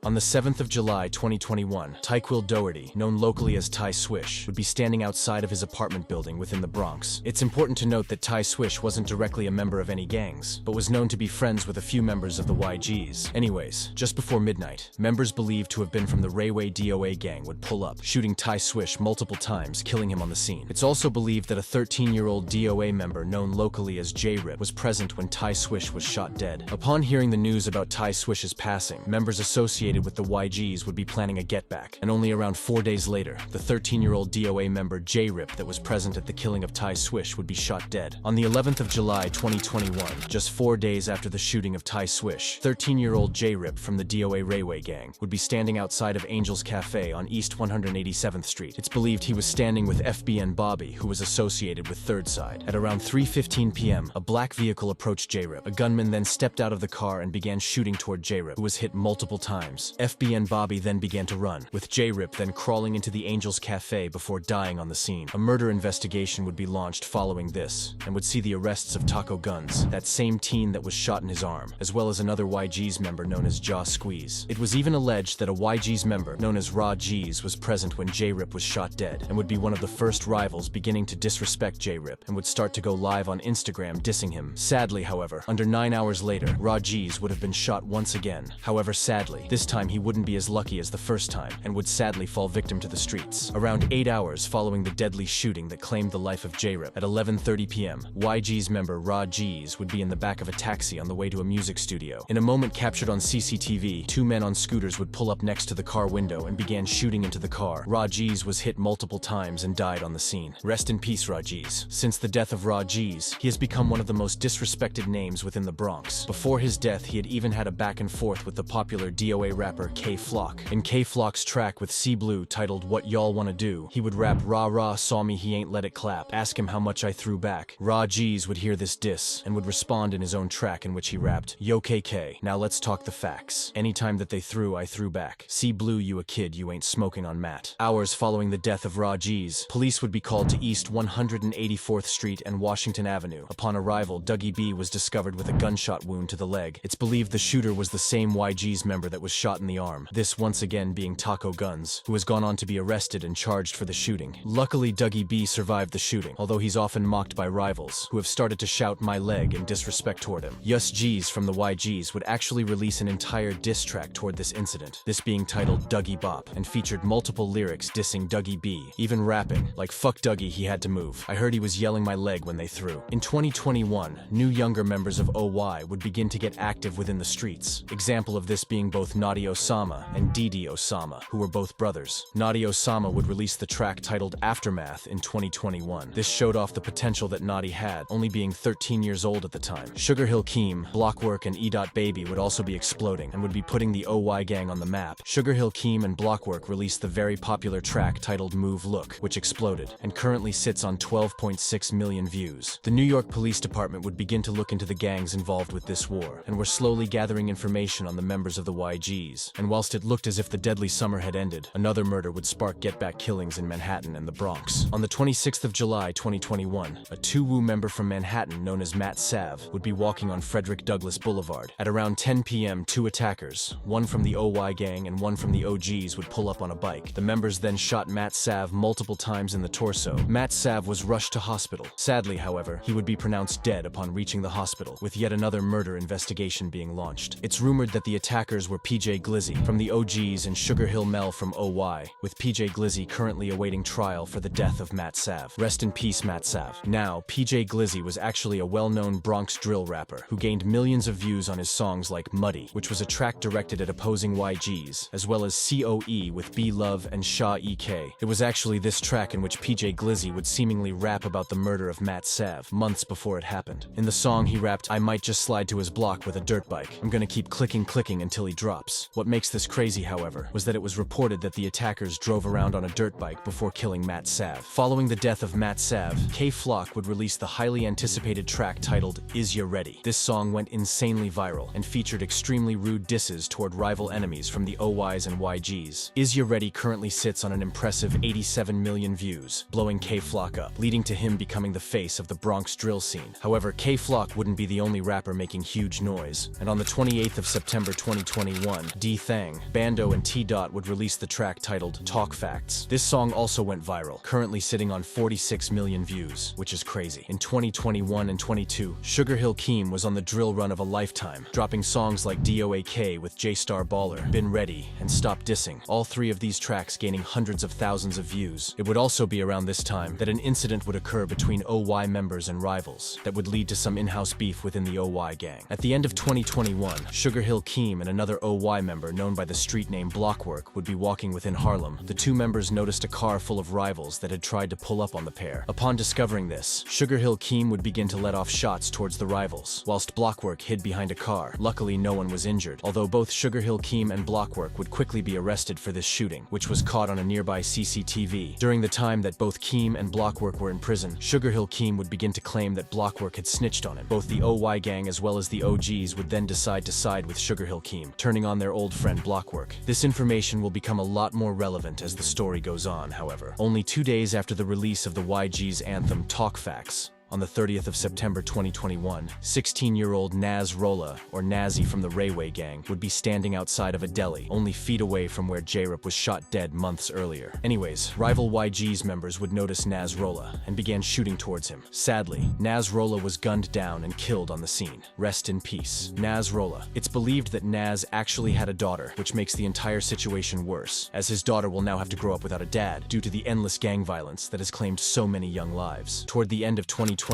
On the 7th of July 2021, Tyquil Doherty, known locally as Ty Swish, would be standing outside of his apartment building within the Bronx. It's important to note that Ty Swish wasn't directly a member of any gangs, but was known to be friends with a few members of the YGz. Anyways, just before midnight, members believed to have been from the Reyway DOA gang would pull up, shooting Ty Swish multiple times, killing him on the scene. It's also believed that a 13-year-old DOA member known locally as J-Rip was present when Ty Swish was shot dead. Upon hearing the news about Ty Swish's passing, members associated with the YGz would be planning a get-back, and only around 4 days later, the 13-year-old DOA member J-Rip that was present at the killing of Ty Swish would be shot dead. On the 11th of July 2021, just 4 days after the shooting of Ty Swish, 13-year-old J-Rip from the DOA Reyway gang would be standing outside of Angel's Cafe on East 187th Street. It's believed he was standing with FBN Bobby, who was associated with Third Side. At around 3:15 p.m., a black vehicle approached J-Rip. A gunman then stepped out of the car and began shooting toward J-Rip, who was hit multiple times. FBN Bobby then began to run, with J-Rip then crawling into the Angel's Cafe before dying on the scene. A murder investigation would be launched following this, and would see the arrests of Tako Gunz, that same teen that was shot in his arm, as well as another YGz member known as Jaw Squeeze. It was even alleged that a YGz member known as Rah Gz was present when J-Rip was shot dead, and would be one of the first rivals beginning to disrespect J-Rip, and would start to go live on Instagram dissing him. Sadly, however, under 9 hours later, Rah Gz would have been shot once again. However, sadly, this time he wouldn't be as lucky as the first time, and would sadly fall victim to the streets. Around 8 hours following the deadly shooting that claimed the life of J-Rip, at 11:30 p.m., YGz member Rah Gz would be in the back of a taxi on the way to a music studio. In a moment captured on CCTV, 2 men on scooters would pull up next to the car window and began shooting into the car. Rah Gz was hit multiple times and died on the scene. Rest in peace, Rah Gz. Since the death of Rah Gz, he has become one of the most disrespected names within the Bronx. Before his death, he had even had a back and forth with the popular DOA rapper K Flock. In K Flock's track with C Blue titled What Y'all Wanna Do, he would rap "Rah rah, saw me, he ain't let it clap. Ask him how much I threw back." Rah Gz would hear this diss and would respond in his own track in which he rapped, "Yo KK, now let's talk the facts. Anytime that they threw, I threw back. C Blue, you a kid, you ain't smoking on Matt." Hours following the death of Rah Gz, police would be called to East 184th Street and Washington Avenue. Upon arrival, Dougie B was discovered with a gunshot wound to the leg. It's believed the shooter was the same YGz member that was shot in the arm. This once again being Tako Gunz, who has gone on to be arrested and charged for the shooting. Luckily, Dougie B survived the shooting, although he's often mocked by rivals, who have started to shout "my leg" in disrespect toward him. YGz from the YGz would actually release an entire diss track toward this incident, this being titled Notti Bop, and featured multiple lyrics dissing Dougie B, even rapping, like "fuck Dougie, he had to move. I heard he was yelling my leg when they threw." In 2021, new younger members of OY would begin to get active within the streets. Example of this being both Notti Osama and BDiddy Osama, who were both brothers. Notti Osama would release the track titled Aftermath in 2021. This showed off the potential that Notti had, only being 13 years old at the time. Sugarhill Keem, Blockwork, and MDot EBK would also be exploding, and would be putting the OY gang on the map. Sugarhill Keem and Blockwork released the very popular track titled Move Look, which exploded, and currently sits on 12.6 million views. The New York Police Department would begin to look into the gangs involved with this war, and were slowly gathering information on the members of the YGz. And whilst it looked as if the deadly summer had ended, another murder would spark get-back killings in Manhattan and the Bronx. On the 26th of July 2021, a 2 member from Manhattan known as MattSav would be walking on Frederick Douglass Boulevard. At around 10 p.m., 2 attackers, one from the OY gang and one from the OGs, would pull up on a bike. The members then shot MattSav multiple times in the torso. MattSav was rushed to hospital. Sadly, however, he would be pronounced dead upon reaching the hospital, with yet another murder investigation being launched. It's rumored that the attackers were PJ PJ Glizzy from the OGs and Sugarhill Mel from OY, with PJ Glizzy currently awaiting trial for the death of MattSav. Rest in peace, MattSav. Now, PJ Glizzy was actually a well-known Bronx drill rapper who gained millions of views on his songs like Muddy, which was a track directed at opposing YGz, as well as COE with BLovee and Sha-EK. It was actually this track in which PJ Glizzy would seemingly rap about the murder of MattSav months before it happened. In the song, he rapped, "I might just slide to his block with a dirt bike. I'm gonna keep clicking until he drops." What makes this crazy, however, was that it was reported that the attackers drove around on a dirt bike before killing MattSav. Following the death of MattSav, Flock would release the highly anticipated track titled Is Ya Ready? This song went insanely viral and featured extremely rude disses toward rival enemies from the OYs and YGs. Is Ya Ready currently sits on an impressive 87 million views, blowing Flock up, leading to him becoming the face of the Bronx drill scene. However, Flock wouldn't be the only rapper making huge noise, and on the 28th of September 2021, Dthang, Bando and MDot would release the track titled Talk Facts. This song also went viral, currently sitting on 46 million views, which is crazy. In 2021 and 22, Sugarhill Keem was on the drill run of a lifetime, dropping songs like DOAK with J-Star Baller, Been Ready, and Stop Dissing, all three of these tracks gaining hundreds of thousands of views. It would also be around this time that an incident would occur between OY members and rivals that would lead to some in-house beef within the OY gang. At the end of 2021, Sugarhill Keem and another OY member known by the street name Blockwork would be walking within Harlem. The two members noticed a car full of rivals that had tried to pull up on the pair. Upon discovering this, Sugarhill Keem would begin to let off shots towards the rivals, whilst Blockwork hid behind a car. Luckily, no one was injured, although both Sugarhill Keem and Blockwork would quickly be arrested for this shooting, which was caught on a nearby CCTV. During the time that both Keem and Blockwork were in prison, Sugarhill Keem would begin to claim that Blockwork had snitched on him. Both the OY gang as well as the OGs would then decide to side with Sugarhill Keem, turning on their old friend Blockwork. This information will become a lot more relevant as the story goes on, however. Only 2 days after the release of the YGz anthem Talk Facts, on the 30th of September 2021, 16-year-old Naz Rolla, or Nazzy from the Reyway gang, would be standing outside of a deli, only feet away from where J-Rip was shot dead months earlier. Anyways, rival YGz members would notice Naz Rolla and began shooting towards him. Sadly, Naz Rolla was gunned down and killed on the scene. Rest in peace, Naz Rolla. It's believed that Naz actually had a daughter, which makes the entire situation worse, as his daughter will now have to grow up without a dad due to the endless gang violence that has claimed so many young lives. Toward the end of 2021,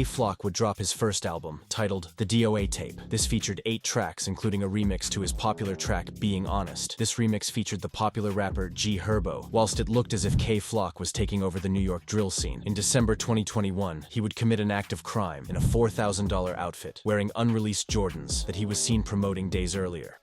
Flock would drop his first album, titled The DOA Tape. This featured 8 tracks, including a remix to his popular track, Being Honest. This remix featured the popular rapper G Herbo, whilst it looked as if Flock was taking over the New York drill scene. In December 2021, he would commit an act of crime in a $4,000 outfit, wearing unreleased Jordans that he was seen promoting days earlier.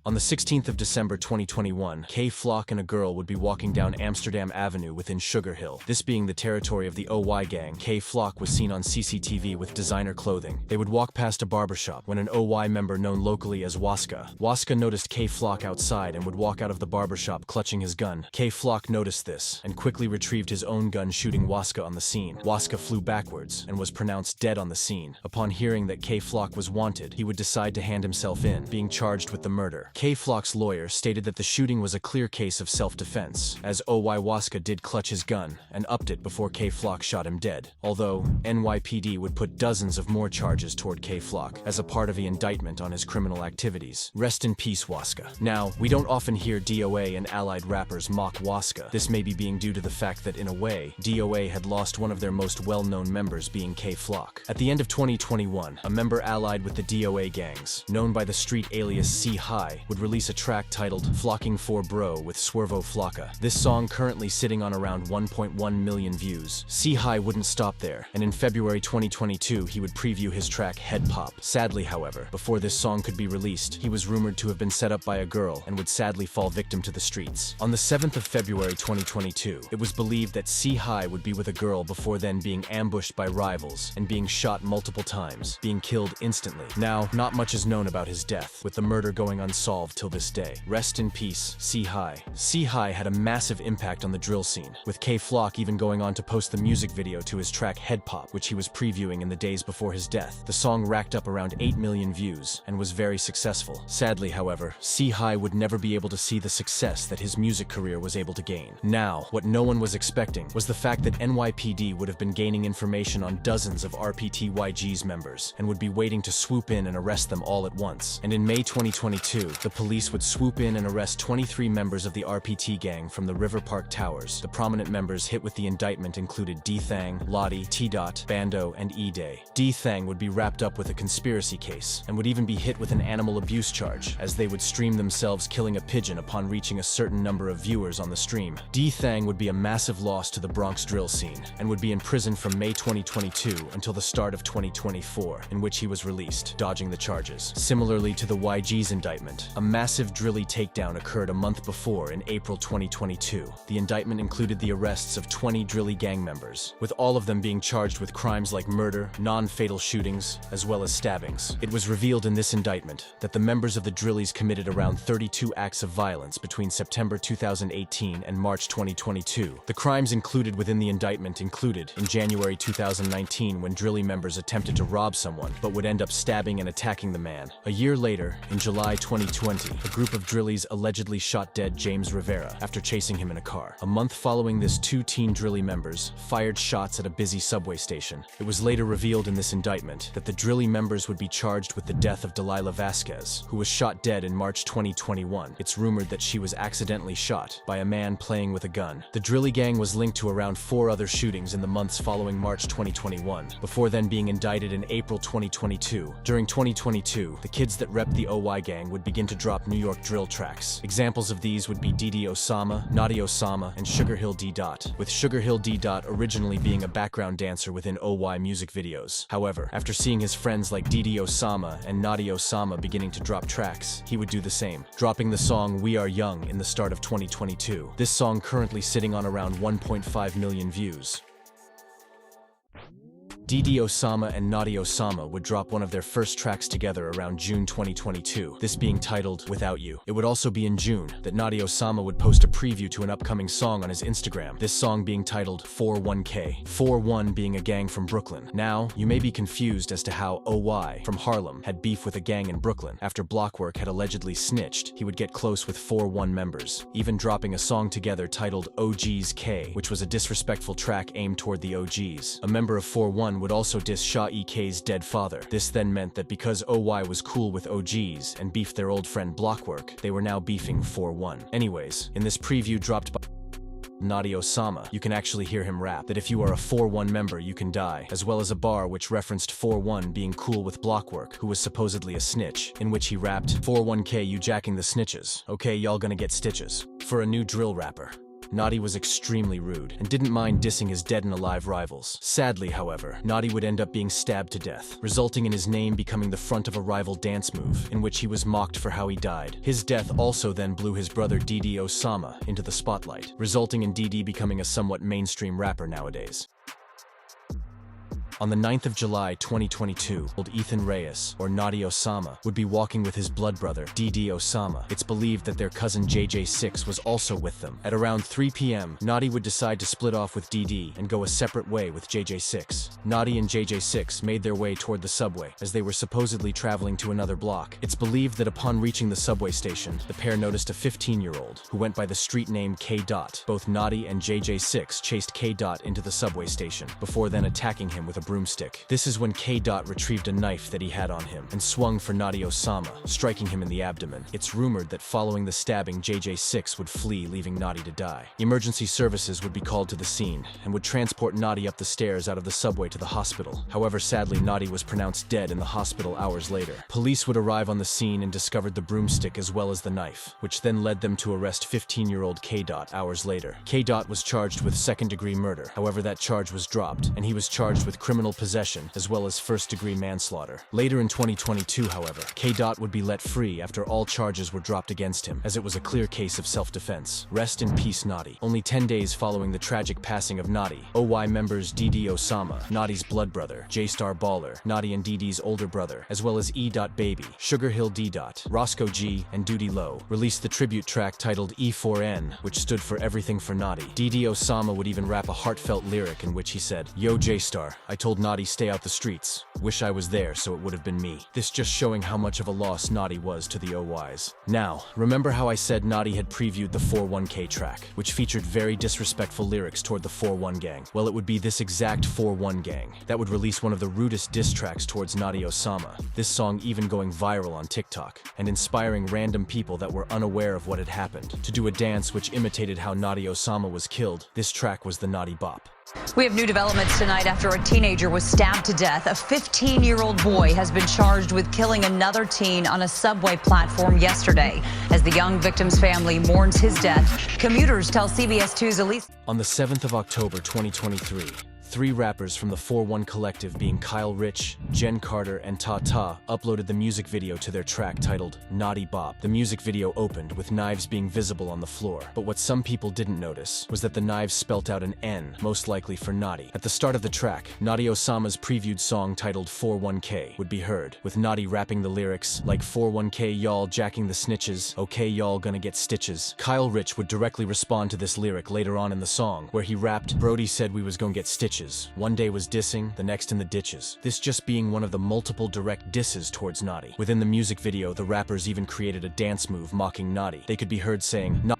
On the 16th of December 2021, Flock and a girl would be walking down Amsterdam Avenue within Sugarhill. This being the territory of the OY gang, Flock was seen on CCTV with designer clothing. They would walk past a barbershop when an OY member known locally as Wasca. Wasca noticed Flock outside and would walk out of the barbershop clutching his gun. Flock noticed this and quickly retrieved his own gun, shooting Wasca on the scene. Wasca flew backwards and was pronounced dead on the scene. Upon hearing that Flock was wanted, he would decide to hand himself in, being charged with the murder. Flock's lawyer stated that the shooting was a clear case of self-defense, as OY Wasca did clutch his gun and upped it before Flock shot him dead, although NYPD would put dozens of more charges toward Flock as a part of the indictment on his criminal activities. Rest in peace, Wasca. Now, we don't often hear DOA and allied rappers mock Wasca. This may be being due to the fact that, in a way, DOA had lost one of their most well-known members, being Flock. At the end of 2021, a member allied with the DOA gangs, known by the street alias C-Hii, would release a track titled Flocking for Bro with Swervo Flocka. This song currently sitting on around 1.1 million views. C-Hii wouldn't stop there, and in February 2022 he would preview his track Head Pop. Sadly, however, before this song could be released, he was rumored to have been set up by a girl and would sadly fall victim to the streets. On the 7th of February 2022, it was believed that C-Hii would be with a girl before then being ambushed by rivals and being shot multiple times, being killed instantly. Now, not much is known about his death, with the murder going unsolved unsolved till this day. Rest in peace, C-Hii. C-Hii had a massive impact on the drill scene, with Flock even going on to post the music video to his track Head Pop, which he was previewing in the days before his death. The song racked up around 8 million views and was very successful. Sadly, however, C-Hii would never be able to see the success that his music career was able to gain. Now, what no one was expecting was the fact that NYPD would have been gaining information on dozens of RPT YGz members and would be waiting to swoop in and arrest them all at once. And in May 2022, the police would swoop in and arrest 23 members of the RPT gang from the River Park Towers. The prominent members hit with the indictment included Dthang, Lotti, T-Dot, Bando, and E-Day. Dthang would be wrapped up with a conspiracy case and would even be hit with an animal abuse charge, as they would stream themselves killing a pigeon upon reaching a certain number of viewers on the stream. Dthang would be a massive loss to the Bronx drill scene and would be in prison from May 2022 until the start of 2024, in which he was released, dodging the charges. Similarly to the YGz indictment, a massive Drilly takedown occurred a month before in April 2022. The indictment included the arrests of 20 Drilly gang members, with all of them being charged with crimes like murder, non-fatal shootings, as well as stabbings. It was revealed in this indictment that the members of the Drillies committed around 32 acts of violence between September 2018 and March 2022. The crimes included within the indictment included in January 2019 when Drilly members attempted to rob someone, but would end up stabbing and attacking the man. A year later, in July 2020, a group of Drillies allegedly shot dead James Rivera after chasing him in a car. A month following this, 2 teen Drilly members fired shots at a busy subway station. It was later revealed in this indictment that the Drilly members would be charged with the death of Delilah Vasquez, who was shot dead in March 2021. It's rumored that she was accidentally shot by a man playing with a gun. The Drilly gang was linked to around 4 other shootings in the months following March 2021, before then being indicted in April 2022. During 2022, the kids that repped the OY gang would begin to drop New York drill tracks. Examples of these would be Osama, Notti Osama, and Sugarhill D-Dot, with Sugarhill D-Dot originally being a background dancer within OY music videos. However, after seeing his friends like Osama and Notti Osama beginning to drop tracks, he would do the same, dropping the song We Are Young in the start of 2022. This song currently sitting on around 1.5 million views. Osama and Notti Osama would drop one of their first tracks together around June 2022, this being titled Without You. It would also be in June that Notti Osama would post a preview to an upcoming song on his Instagram, this song being titled 41K, 41 being a gang from Brooklyn. Now, you may be confused as to how OY from Harlem had beef with a gang in Brooklyn. After Blockwork had allegedly snitched, he would get close with 41 members, even dropping a song together titled OG's K, which was a disrespectful track aimed toward the OGs. A member of 41 would also diss Sha-EK's dead father. This then meant that because OY was cool with OGs and beefed their old friend Blockwork, they were now beefing 41. Anyways, in this preview dropped by Notti Osama, you can actually hear him rap that if you are a 41 member you can die, as well as a bar which referenced 41 being cool with Blockwork, who was supposedly a snitch, in which he rapped 41K you jacking the snitches, okay y'all gonna get stitches. For a new drill rapper, Notti was extremely rude and didn't mind dissing his dead and alive rivals. Sadly, however, Notti would end up being stabbed to death, resulting in his name becoming the front of a rival dance move, in which he was mocked for how he died. His death also then blew his brother Osama into the spotlight, resulting in becoming a somewhat mainstream rapper nowadays. On the 9th of July 2022, old Ethan Reyes, or Notti Osama, would be walking with his blood brother, Osama. It's believed that their cousin JJ6 was also with them. At around 3 p.m., Notti would decide to split off with and go a separate way with JJ6. Notti and JJ6 made their way toward the subway, as they were supposedly traveling to another block. It's believed that upon reaching the subway station, the pair noticed a 15-year-old, who went by the street name K-Dot. Both Notti and JJ6 chased K-Dot into the subway station, before then attacking him with a broomstick. This is when K-Dot retrieved a knife that he had on him and swung for Notti Osama, striking him in the abdomen. It's rumored that following the stabbing, JJ6 would flee, leaving Notti to die. Emergency services would be called to the scene and would transport Notti up the stairs out of the subway to the hospital. However, sadly, Notti was pronounced dead in the hospital hours later. Police would arrive on the scene and discovered the broomstick as well as the knife, which then led them to arrest 15-year-old K-Dot hours later. K-Dot was charged with second-degree murder. However, that charge was dropped, and he was charged with criminal criminal possession, as well as first-degree manslaughter. Later in 2022, however, K-Dot would be let free after all charges were dropped against him, as it was a clear case of self-defense. Rest in peace, Notti. Only 10 days following the tragic passing of Notti, OY members DD Osama, Notti's blood brother, J-Star Baller, Notti and DD's older brother, as well as E.Baby, Sugarhill D. Roscoe G, and Dthang released the tribute track titled E4N, which stood for Everything for Notti. DD Osama would even rap a heartfelt lyric in which he said, "Yo J-Star, I told Notti stay out the streets. Wish I was there so it would have been me." This just showing how much of a loss Notti was to the OYs. Now, remember how I said Notti had previewed the 4-1K track, which featured very disrespectful lyrics toward the 4-1 gang? Well, it would be this exact 4-1 gang that would release one of the rudest diss tracks towards Notti Osama, this song even going viral on TikTok, and inspiring random people that were unaware of what had happened to do a dance which imitated how Notti Osama was killed. This track was the Notti Bop. We have new developments tonight after a teenager was stabbed to death. A 15-year-old boy has been charged with killing another teen on a subway platform yesterday. As the young victim's family mourns his death, commuters tell CBS 2's Elise. On the 7th of October 2023, 3 rappers from the 4-1 collective, being Kyle Rich, Jen Carter, and Tata, uploaded the music video to their track titled Notti Bop. The music video opened with knives being visible on the floor, but what some people didn't notice was that the knives spelt out an N, most likely for Notti. At the start of the track, Notti Osama's previewed song titled 4-1K would be heard, with Notti rapping the lyrics like 4-1K y'all jacking the snitches, okay y'all gonna get stitches. Kyle Rich would directly respond to this lyric later on in the song, where he rapped, "Brody said we was gonna get stitches. One day was dissing, the next in the ditches." This just being one of the multiple direct disses towards Notti. Within the music video, the rappers even created a dance move mocking Notti. They could be heard saying, "Not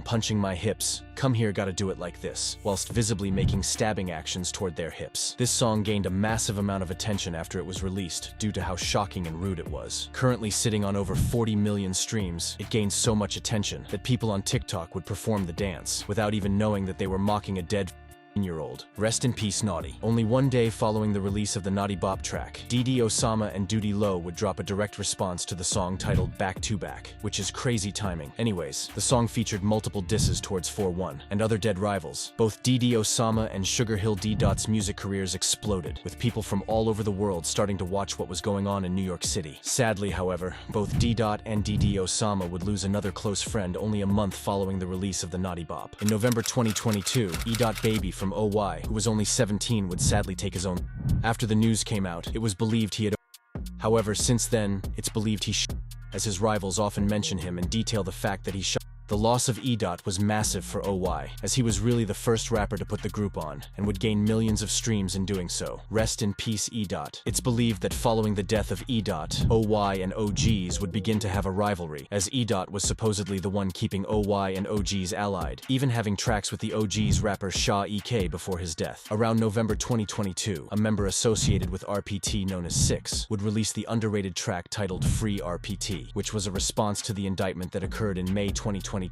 punching my hips, come here gotta do it like this," whilst visibly making stabbing actions toward their hips. This song gained a massive amount of attention after it was released, due to how shocking and rude it was. Currently sitting on over 40 million streams, it gained so much attention that people on TikTok would perform the dance, without even knowing that they were mocking a dead 15-year-old. Rest in peace, Notti. Only one day following the release of the Notti Bop track, DD Osama and Dthang would drop a direct response to the song titled Back to Back, which is crazy timing. Anyways, the song featured multiple disses towards 4-1 and other dead rivals. Both DD Osama and Sugarhill D.'s music careers exploded, with people from all over the world starting to watch what was going on in New York City. Sadly, however, both D.Dot and DD Osama would lose another close friend only a month following the release of the Notti Bop. In November 2022, E.Baby from OY, who was only 17, would sadly take his own. After the news came out, it was believed he had. However, since then, it's believed he as his rivals often mention him and detail the fact that he shot. The loss of E.Dot was massive for OY, as he was really the first rapper to put the group on, and would gain millions of streams in doing so. Rest in peace, E.Dot. It's believed that following the death of E.Dot, OY and OGs would begin to have a rivalry, as E.Dot was supposedly the one keeping OY and OGs allied, even having tracks with the OGs rapper Sha-EK before his death. Around November 2022, a member associated with RPT known as 6 would release the underrated track titled Free RPT, which was a response to the indictment that occurred in May 2022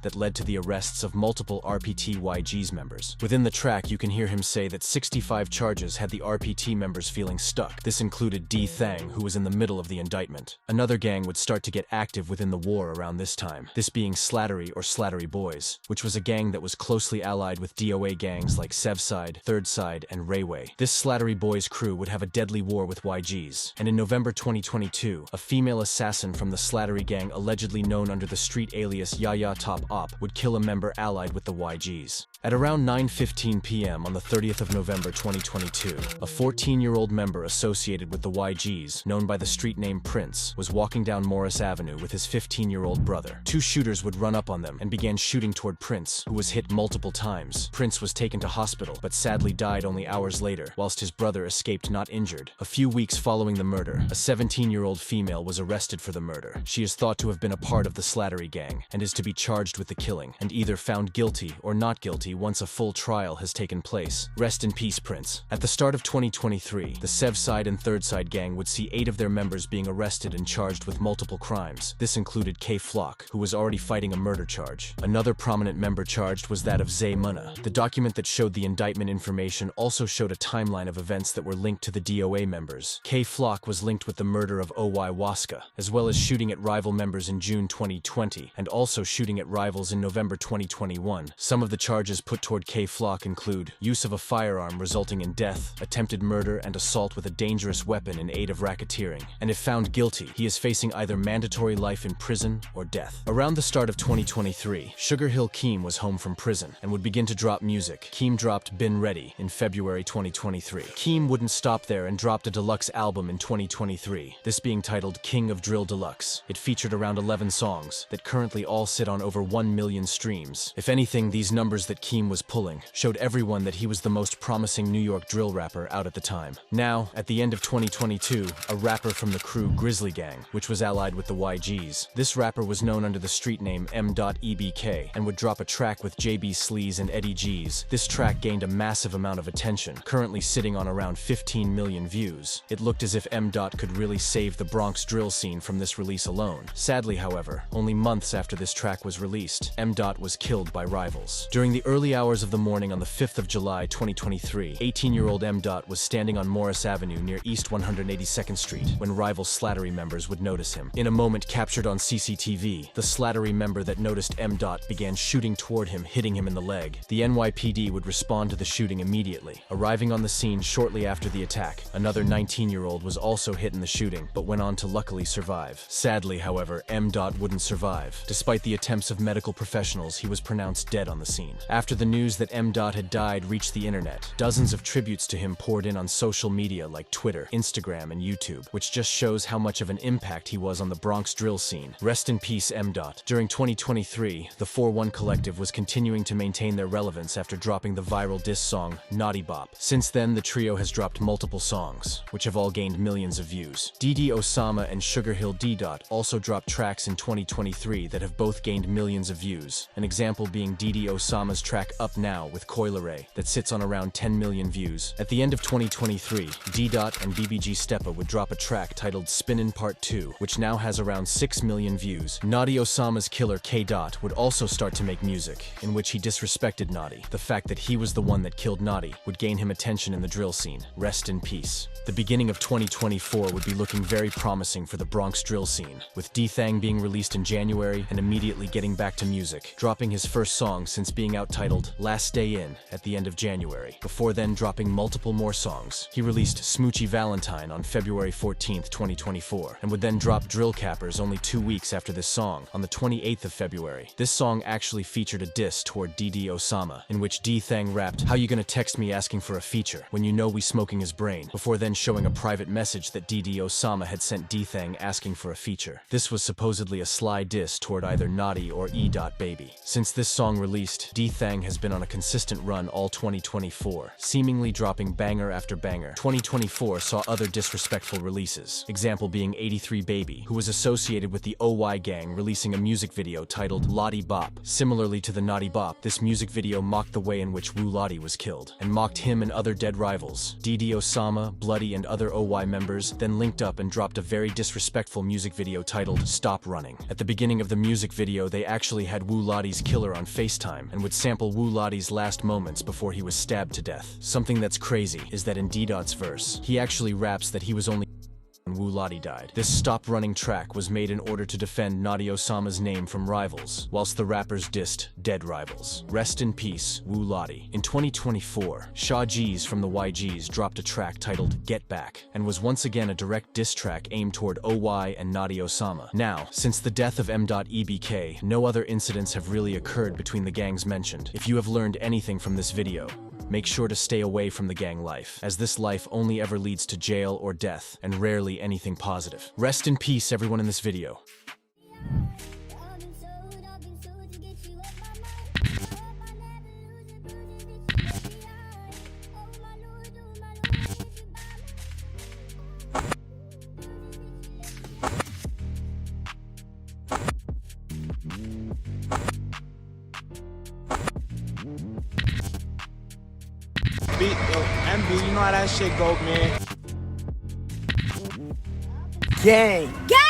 that led to the arrests of multiple RPT YGz members. Within the track, you can hear him say that 65 charges had the RPT members feeling stuck. This included Dthang, who was in the middle of the indictment. Another gang would start to get active within the war around this time, this being Slattery or Slattery Boys, which was a gang that was closely allied with DOA gangs like Sevside, Side, and Reyway. This Slattery Boys crew would have a deadly war with YGz, and in November 2022, a female assassin from the Slattery gang, allegedly known under the street alias Yaya Top Op, would kill a member allied with the YGz. At around 9:15 p.m. on the 30th of November 2022, a 14-year-old member associated with the YGz, known by the street name Prince, was walking down Morris Avenue with his 15-year-old brother. Two shooters would run up on them and began shooting toward Prince, who was hit multiple times. Prince was taken to hospital, but sadly died only hours later, whilst his brother escaped not injured. A few weeks following the murder, a 17-year-old female was arrested for the murder. She is thought to have been a part of the Slattery gang, and is to be charged with the killing, and either found guilty or not guilty once a full trial has taken place. Rest in peace, Prince. At the start of 2023, the Sevside and Side gang would see 8 of their members being arrested and charged with multiple crimes. This included Flock, who was already fighting a murder charge. Another prominent member charged was that of Zay Munna. The document that showed the indictment information also showed a timeline of events that were linked to the DOA members. Flock was linked with the murder of OY Wasca, as well as shooting at rival members in June 2020, and also shooting at rivals in November 2021. Some of the charges put toward Flock include use of a firearm resulting in death, attempted murder, and assault with a dangerous weapon in aid of racketeering. And if found guilty, he is facing either mandatory life in prison or death. Around the start of 2023, Sugarhill Keem was home from prison and would begin to drop music. Keem dropped Been Ready in February 2023. Keem wouldn't stop there and dropped a deluxe album in 2023, this being titled King of Drill Deluxe. It featured around 11 songs that currently all sit on over 1 million streams. If anything, these numbers that Keem was pulling showed everyone that he was the most promising New York drill rapper out at the time. Now, at the end of 2022, a rapper from the crew Grizzly Gang, which was allied with the YGz. This rapper was known under the street name MDot EBK and would drop a track with JB Sleaze and Eddie G's. This track gained a massive amount of attention, currently sitting on around 15 million views. It looked as if MDot could really save the Bronx drill scene from this release alone. Sadly, however, only months after this track was released, MDot was killed by rivals. During the early hours of the morning on the 5th of July 2023, 18-year-old MDot was standing on Morris Avenue near East 182nd Street when rival Slattery members would notice him. In a moment captured on CCTV, the Slattery member that noticed MDot began shooting toward him, hitting him in the leg. The NYPD would respond to the shooting immediately. Arriving on the scene shortly after the attack, another 19-year-old was also hit in the shooting, but went on to luckily survive. Sadly, however, MDot wouldn't survive. Despite the attempts of medical professionals, he was pronounced dead on the scene. After the news that MDot had died reached the internet, dozens of tributes to him poured in on social media like Twitter, Instagram, and YouTube, which just shows how much of an impact he was on the Bronx drill scene. Rest in peace, MDot. During 2023, the 4-1 Collective was continuing to maintain their relevance after dropping the viral diss song, Notti Bop. Since then, the trio has dropped multiple songs, which have all gained millions of views. DD Osama and Sugarhill D-Dot also dropped tracks in 2023 that have both gained millions of views. An example being DD Osama's track Up Now with Coileray that sits on around 10 million views. At the end of 2023, D-Dot and BBG Steppa would drop a track titled Spinnin' Part 2, which now has around 6 million views. Notti Osama's killer K-Dot would also start to make music, in which he disrespected Notti. The fact that he was the one that killed Notti would gain him attention in the drill scene. Rest in peace. The beginning of 2024 would be looking very promising for the Bronx drill scene, with Dthang being released in January and immediately getting back to music, dropping his first song since being out titled Last Day In at the end of January, before then dropping multiple more songs. He released Smoochy Valentine on February 14th, 2024, and would then drop Drill Cappers only 2 weeks after this song, on the 28th of February. This song actually featured a diss toward DD Osama, in which Dthang rapped, "How you gonna text me asking for a feature, when you know we smoking his brain," before then showing a private message that DD Osama had sent Dthang asking for a feature. This was supposedly a sly diss toward either Notti or E.Baby. Since this song released, Dthang has been on a consistent run all 2024, seemingly dropping banger after banger. 2024 saw other disrespectful releases, example being 83 Baby, who was associated with the OY gang, releasing a music video titled Notti Bop. Similarly to the Notti Bop, this music video mocked the way in which Woo Lotti was killed, and mocked him and other dead rivals. DD Osama, Bloody, and other OY members then linked up and dropped a very disrespectful music video titled Stop Running. At the beginning of the music video, they actually had Woo Lotti's killer on FaceTime and would sample Woo Lotti's last moments before he was stabbed to death. Something that's crazy is that in D-Dot's verse, he actually raps that he was only when Woo Lotti died. This Stop Running track was made in order to defend Notti Osama's name from rivals, whilst the rappers dissed dead rivals. Rest in peace, Woo Lotti. In 2024, Rah Gz from the YGz dropped a track titled Get Back, and was once again a direct diss track aimed toward OY and Notti Osama. Now, since the death of MDot EBK, no other incidents have really occurred between the gangs mentioned. If you have learned anything from this video, make sure to stay away from the gang life, as this life only ever leads to jail or death, and rarely anything positive. Rest in peace, everyone in this video. MB, you know how that shit go, man. Gang.